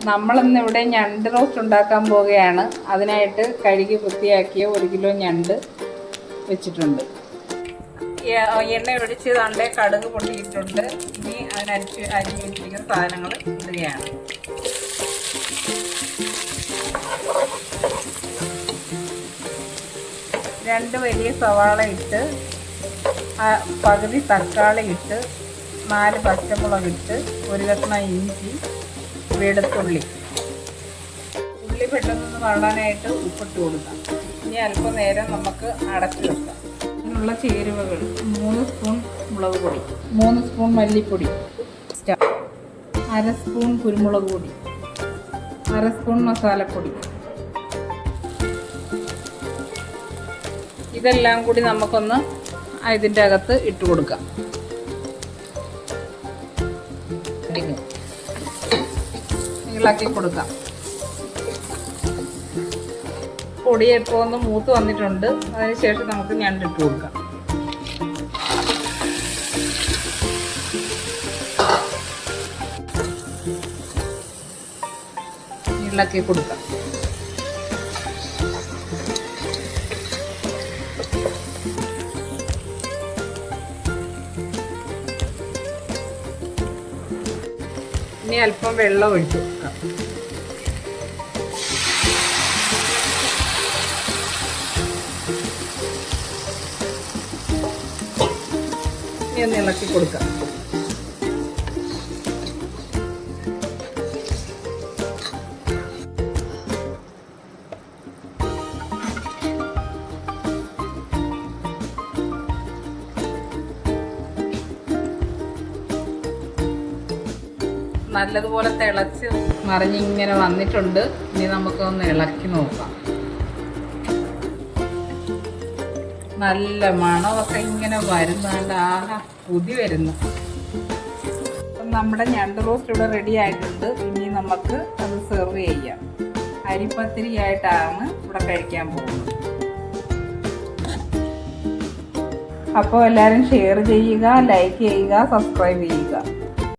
നമ്മളിന്ന് ഇവിടെ ഞണ്ട് റോസ്റ്റ് ഉണ്ടാക്കാൻ പോവുകയാണ്. അതിനായിട്ട് കഴുകി വൃത്തിയാക്കിയ 1 കിലോ ഞണ്ട് വെച്ചിട്ടുണ്ട്. എണ്ണ ഒഴിച്ച് തണ്ടേ കടുക് പൊട്ടിയിട്ടുണ്ട്. ഇനി അതിനരിച്ച് അരിഞ്ഞ് വെച്ചിരിക്കുന്ന സാധനങ്ങൾ ഇടുകയാണ്. രണ്ട് വലിയ സവാള ഇട്ട്, പകുതി തക്കാളി ഇട്ട്, 4 പച്ചമുളക് ഇട്ട്, 1 കഷ്ണം ഇഞ്ചി, വെളുത്തുള്ളി. ഉള്ളി പെട്ടെന്ന് വഴാനായിട്ട് ഉപ്പിട്ട് കൊടുക്കാം. ഇനി അല്പം നേരം നമുക്ക് അടച്ചു വെക്കാം. ഇതിനുള്ള ചേരുവകൾ: 3 സ്പൂൺ മുളക് പൊടി, 3 സ്പൂൺ മല്ലിപ്പൊടി, 1/2 സ്പൂൺ കുരുമുളക് പൊടി, 1/2 സ്പൂൺ മസാലപ്പൊടി. ഇതെല്ലാം കൂടി നമുക്കൊന്ന് ഇതിൻ്റെ അകത്ത് ഇട്ട് കൊടുക്കാം. ഇളക്കി കൊടുക്കാം. പൊടി ഇപ്പോൾ ഒന്ന് മൂത്ത് വന്നിട്ടുണ്ട്. അതിനുശേഷം നമുക്ക് ഞണ്ടിട്ട് കൊടുക്കാം. ഇളക്കി കൊടുക്കാം. ഇനി അല്പം വെള്ളം ഒഴിച്ചു കൊടുക്കാം. ഇനി ഒന്ന് ഇളക്കി കൊടുക്കാം. നല്ലതുപോലെ തിളച്ച് മറിഞ്ഞിങ്ങനെ വന്നിട്ടുണ്ട്. ഇനി നമുക്കൊന്ന് ഇളക്കി നോക്കാം. നല്ല മണമൊക്കെ ഇങ്ങനെ വരുന്നുണ്ട്. ആഹാ, പുതി വരുന്നു. അപ്പം നമ്മുടെ ഞണ്ട് റോസ്റ്റ് ഇവിടെ റെഡി ആയിട്ടുണ്ട്. ഇനി നമുക്ക് അത് സെർവ് ചെയ്യാം. അരിപ്പത്തിരി ആയിട്ടാണ് ഇവിടെ കഴിക്കാൻ പോകുന്നത്. അപ്പോൾ എല്ലാവരും ഷെയർ ചെയ്യുക, ലൈക്ക് ചെയ്യുക, സബ്സ്ക്രൈബ് ചെയ്യുക.